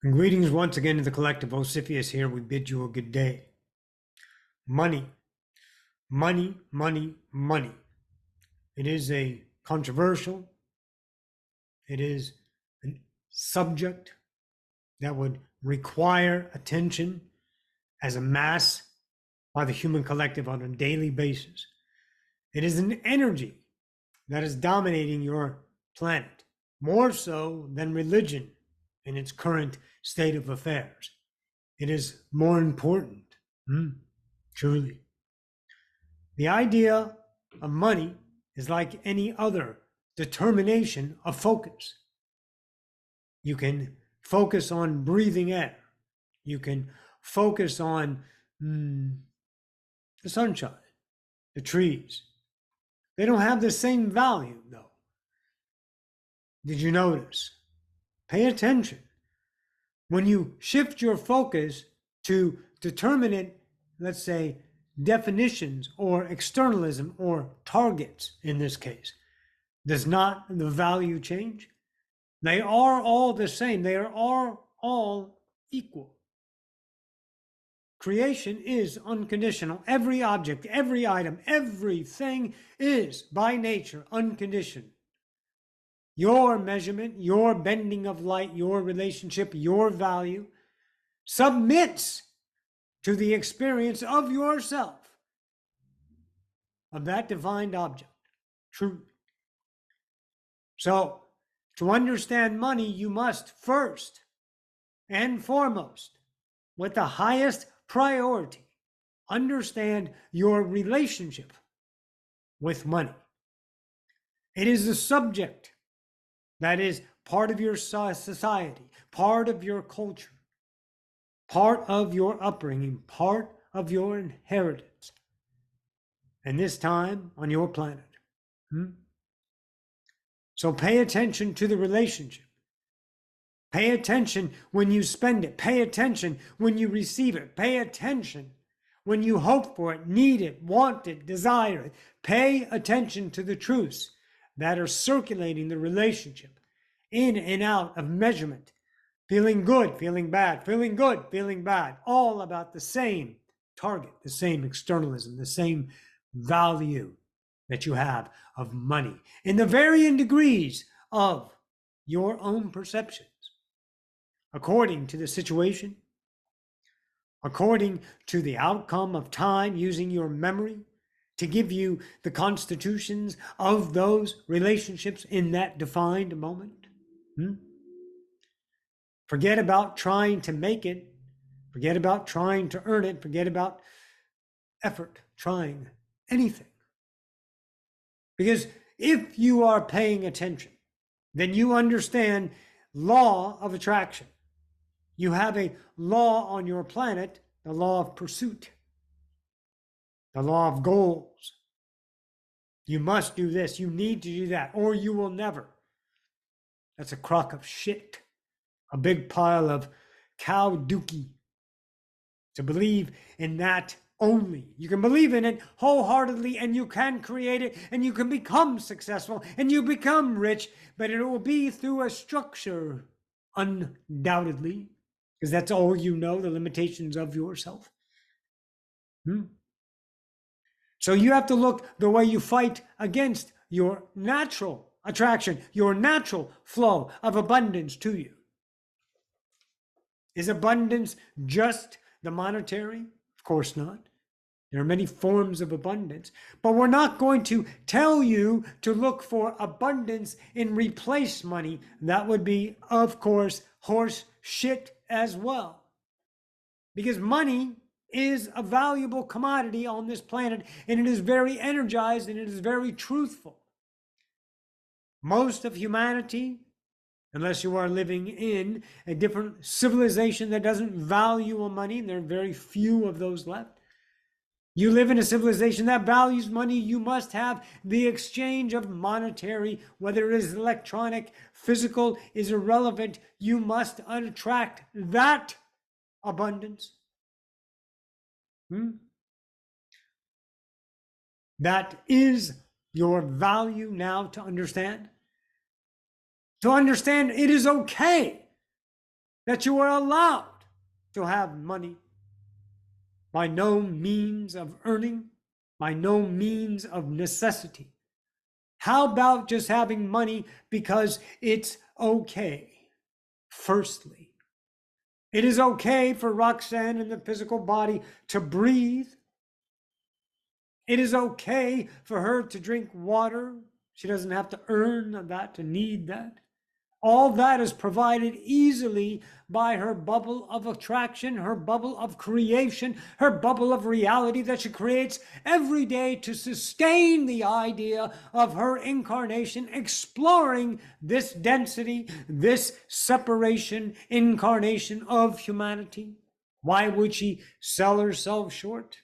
And greetings once again to the collective. Osifius here. We bid you a good day. Money, money, money, money. It is a controversial, it is a subject that would require attention as a mass by the human collective on a daily basis. It is an energy that is dominating your planet, more so than religion in its current state of affairs. It is more important, truly. The idea of money is like any other determination of focus. You can focus on breathing air. You can focus on the sunshine, the trees. They don't have the same value, though. Did you notice? Pay attention. When you shift your focus to determinate, let's say, definitions or externalism or targets in this case, does not the value change? They are all the same. They are all equal. Creation is unconditional. Every object, every item, everything is by nature unconditioned. Your measurement, your bending of light, your relationship, your value submits to the experience of yourself, of that divine object, truth. So, to understand money, you must first and foremost, with the highest priority, understand your relationship with money. It is the subject that is part of your society, part of your culture, part of your upbringing, part of your inheritance, and this time on your planet. So pay attention to the relationship. Pay attention when you spend it. Pay attention when you receive it. Pay attention when you hope for it, need it, want it, desire it. Pay attention to the truths that are circulating the relationship in and out of measurement. Feeling good, feeling bad, feeling good, feeling bad. All about the same target, the same externalism, the same value that you have of money in the varying degrees of your own perceptions, according to the situation, according to the outcome of time, using your memory to give you the constitutions of those relationships in that defined moment. Forget about trying to make it. Forget about trying to earn it. Forget about effort, trying anything. Because if you are paying attention, then you understand law of attraction. You have a law on your planet, the law of pursuit, the law of goals. You must do this. You need to do that, or you will never. That's a crock of shit, a big pile of cow dookie. To believe in that only. You can believe in it wholeheartedly, and you can create it, and you can become successful, and you become rich, but it will be through a structure, undoubtedly, because that's all you know, the limitations of yourself. So you have to look the way you fight against your natural attraction, your natural flow of abundance to you. Is abundance just the monetary? Of course not. There are many forms of abundance, but we're not going to tell you to look for abundance and replace money. That would be, of course, horse shit as well. Because money is a valuable commodity on this planet, and it is very energized and it is very truthful. Most of humanity, unless you are living in a different civilization that doesn't value money, and there are very few of those left. You live in a civilization that values money. You must have the exchange of monetary, whether it is electronic, physical, is irrelevant. You must attract that abundance. That is your value now to understand. To understand it is okay that you are allowed to have money by no means of earning, by no means of necessity. How about just having money because it's okay? Firstly, it is okay for Roxanne in the physical body to breathe. It is okay for her to drink water. She doesn't have to earn that, to need that. All that is provided easily by her bubble of attraction, her bubble of creation, her bubble of reality that she creates every day to sustain the idea of her incarnation, exploring this density, this separation, incarnation of humanity. Why would she sell herself short?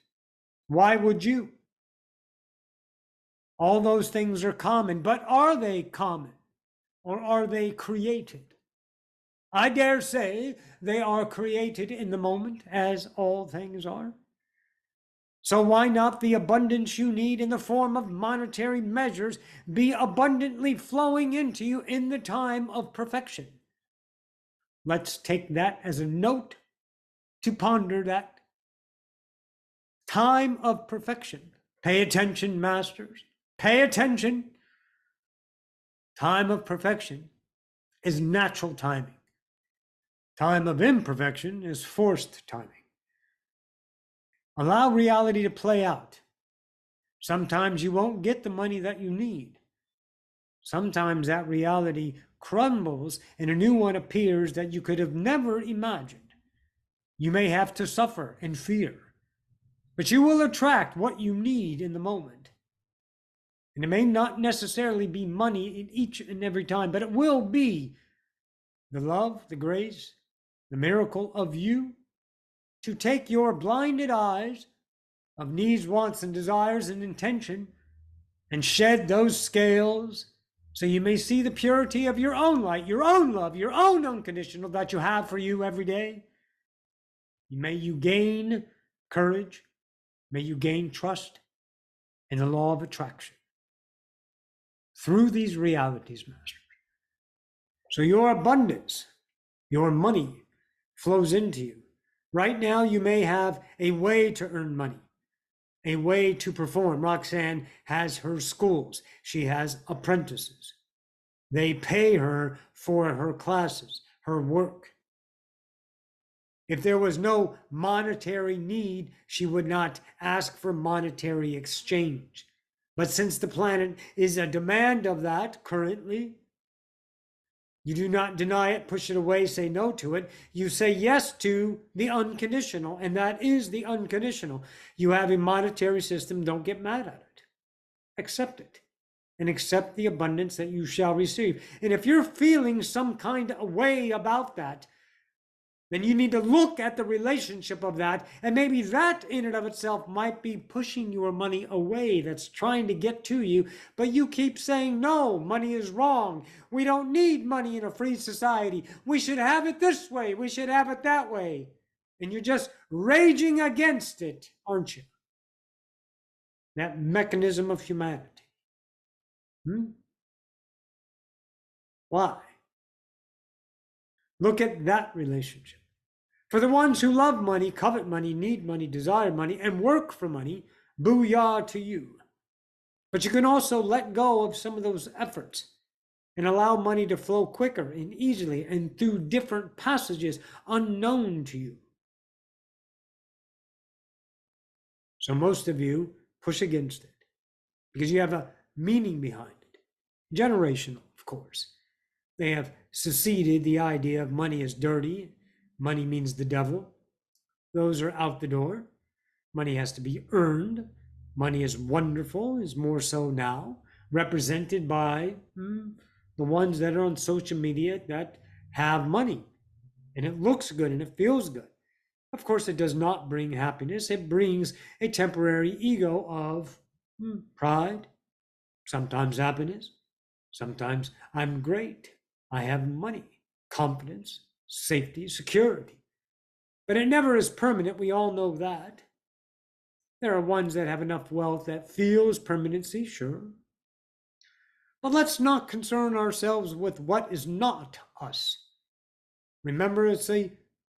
Why would you? All those things are common, but are they common? Or are they created? I dare say they are created in the moment, as all things are. So why not the abundance you need in the form of monetary measures be abundantly flowing into you in the time of perfection? Let's take that as a note to ponder that. Time of perfection. Pay attention, masters. Pay attention. Time of perfection is natural timing. Time of imperfection is forced timing. Allow reality to play out. Sometimes you won't get the money that you need. Sometimes that reality crumbles and a new one appears that you could have never imagined. You may have to suffer and fear, but you will attract what you need in the moment. And it may not necessarily be money in each and every time, but it will be the love, the grace, the miracle of you to take your blinded eyes of needs, wants, and desires and intention and shed those scales so you may see the purity of your own light, your own love, your own unconditional that you have for you every day. May you gain courage. May you gain trust in the law of attraction through these realities, Master. So your abundance, your money flows into you. Right now, you may have a way to earn money, a way to perform. Roxanne has her schools. She has apprentices. They pay her for her classes, her work. If there was no monetary need, she would not ask for monetary exchange. But since the planet is a demand of that currently, you do not deny it, push it away, say no to it. You say yes to the unconditional, and that is the unconditional. You have a monetary system, don't get mad at it. Accept it, and accept the abundance that you shall receive. And if you're feeling some kind of way about that, then you need to look at the relationship of that, and maybe that in and of itself might be pushing your money away, that's trying to get to you, but you keep saying, no, money is wrong. We don't need money in a free society. We should have it this way. We should have it that way. And you're just raging against it, aren't you? That mechanism of humanity. Why? Look at that relationship. For the ones who love money, covet money, need money, desire money, and work for money, booyah to you. But you can also let go of some of those efforts and allow money to flow quicker and easily and through different passages unknown to you. So most of you push against it because you have a meaning behind it. Generational, of course. They have seceded the idea of money as dirty. Money means the devil. Those are out the door. Money has to be earned. Money is wonderful, is more so now, represented by the ones that are on social media that have money. And it looks good and it feels good. Of course, it does not bring happiness. It brings a temporary ego of pride, sometimes happiness, sometimes I'm great, I have money, confidence, safety, security. But it never is permanent. We all know that. There are ones that have enough wealth that feels permanency, sure. But let's not concern ourselves with what is not us. Remember, it's the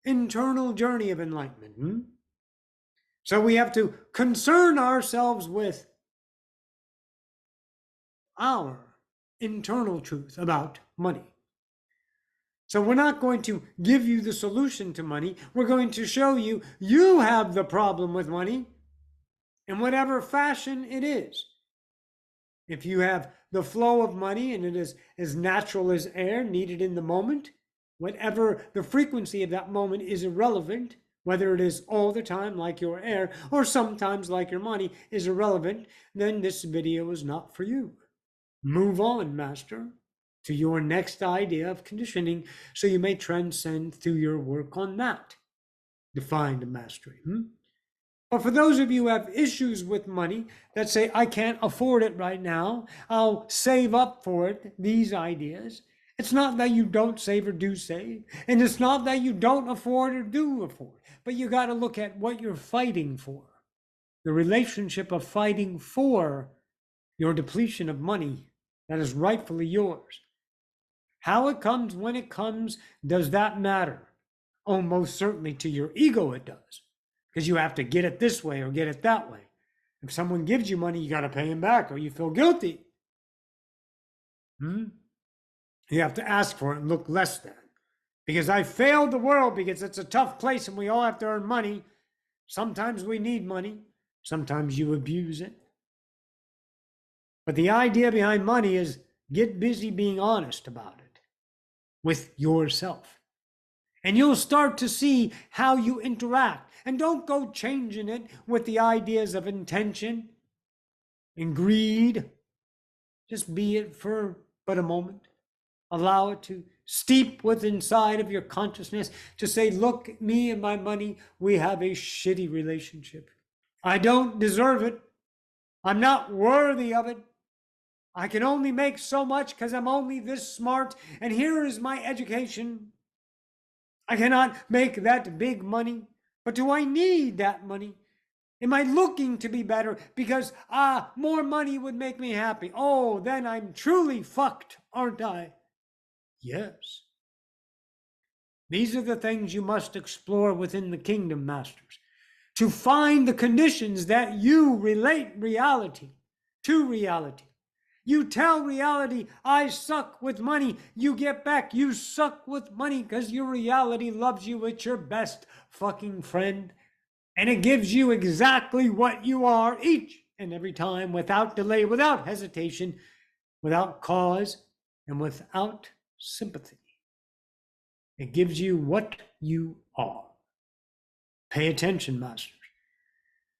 internal journey of enlightenment. So we have to concern ourselves with our internal truth about money. So we're not going to give you the solution to money. We're going to show you you have the problem with money in whatever fashion it is. If you have the flow of money and it is as natural as air needed in the moment, whatever the frequency of that moment is irrelevant, whether it is all the time like your air or sometimes like your money is irrelevant, then this video is not for you. Move on, Master, to your next idea of conditioning so you may transcend through your work on that defined mastery. But for those of you who have issues with money that say, I can't afford it right now, I'll save up for it, these ideas, it's not that you don't save or do save, and it's not that you don't afford or do afford, but you got to look at what you're fighting for. The relationship of fighting for your depletion of money that is rightfully yours. How it comes, when it comes, does that matter? Oh, most certainly to your ego it does, because you have to get it this way or get it that way. If someone gives you money, you got to pay him back or you feel guilty. You have to ask for it and look less than. Because I failed the world because it's a tough place and we all have to earn money. Sometimes we need money. Sometimes you abuse it. But the idea behind money is get busy being honest about it with yourself. And you'll start to see how you interact. And don't go changing it with the ideas of intention and greed. Just be it for but a moment. Allow it to steep within inside of your consciousness to say, look, me and my money, we have a shitty relationship. I don't deserve it. I'm not worthy of it. I can only make so much because I'm only this smart, and here is my education. I cannot make that big money, but do I need that money? Am I looking to be better because, more money would make me happy? Oh, then I'm truly fucked, aren't I? Yes. These are the things you must explore within the kingdom, masters, to find the conditions that you relate reality to reality. You tell reality, I suck with money. You get back, you suck with money because your reality loves you. It's your best fucking friend. And it gives you exactly what you are each and every time without delay, without hesitation, without cause, and without sympathy. It gives you what you are. Pay attention, masters.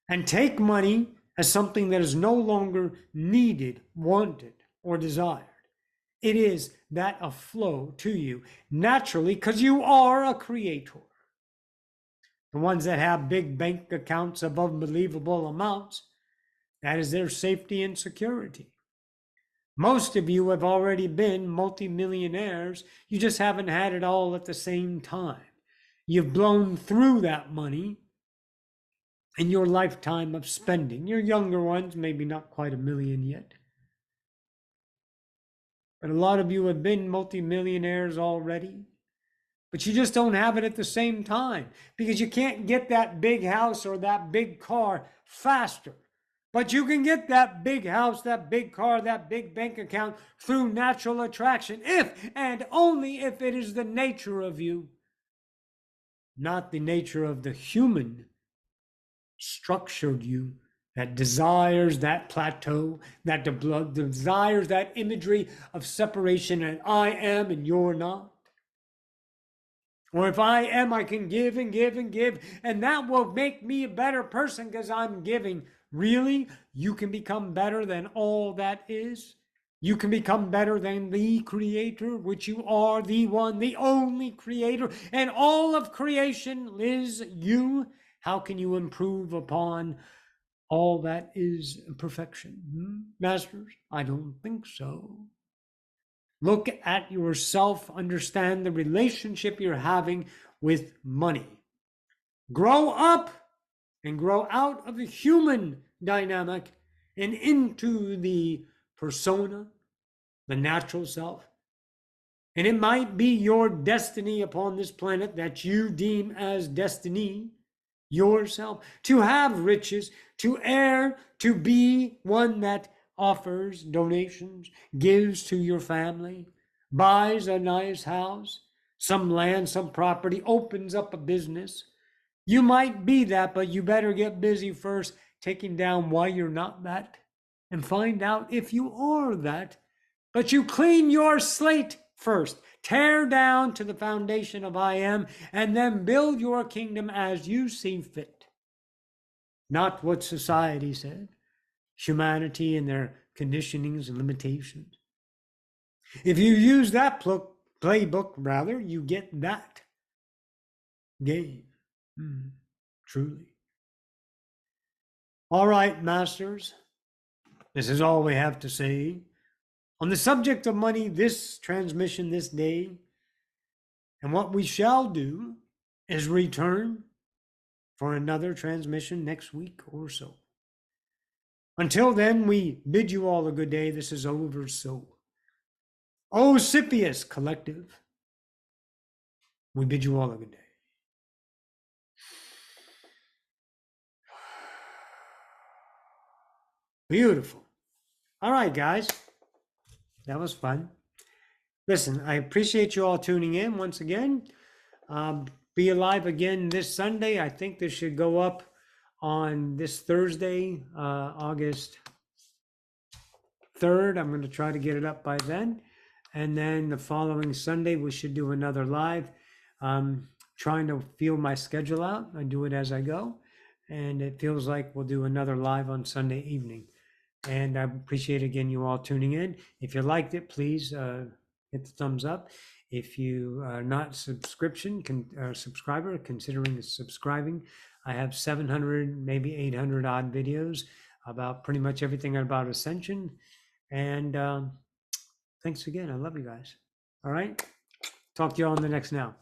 And take money as something that is no longer needed, wanted, or desired. It is that of flow to you naturally because you are a creator. The ones that have big bank accounts of unbelievable amounts, that is their safety and security. Most of you have already been multimillionaires. You just haven't had it all at the same time. You've blown through that money in your lifetime of spending. Your younger ones, maybe not quite 1 million yet. But a lot of you have been multimillionaires already. But you just don't have it at the same time because you can't get that big house or that big car faster. But you can get that big house, that big car, that big bank account through natural attraction if and only if it is the nature of you, not the nature of the human structured you that desires that plateau, that desires that imagery of separation and I am and you're not. Or if I am, I can give and give and give, and that will make me a better person because I'm giving. Really? You can become better than all that is? You can become better than the creator, which you are, the one, the only creator, and all of creation is you. How can you improve upon all that is perfection? Masters, I don't think so. Look at yourself, understand the relationship you're having with money. Grow up and grow out of the human dynamic and into the persona, the natural self. And it might be your destiny upon this planet that you deem as destiny yourself, to have riches, to err, to be one that offers donations, gives to your family, buys a nice house, some land, some property, opens up a business. You might be that, but you better get busy first taking down why you're not that and find out if you are that. But you clean your slate first. Tear down to the foundation of I am, and then build your kingdom as you see fit. Not what society said, humanity and their conditionings and limitations. If you use that playbook, rather, you get that game. Truly. All right, masters. This is all we have to say on the subject of money this transmission this day. And what we shall do is return for another transmission next week or so. Until then, we bid you all a good day. This is over so. Osipius Collective, we bid you all a good day. Beautiful. All right, guys. That was fun. Listen, I appreciate you all tuning in once again. Be alive again this Sunday. I think this should go up on this Thursday, August 3rd. I'm going to try to get it up by then. And then the following Sunday, we should do another live. Trying to feel my schedule out. I do it as I go. And it feels like we'll do another live on Sunday evening. And I appreciate, again, you all tuning in. If you liked it, please hit the thumbs up. If you are not subscriber, considering subscribing, I have 700, maybe 800 odd videos about pretty much everything about Ascension. And thanks again. I love you guys. All right. Talk to you all in the next now.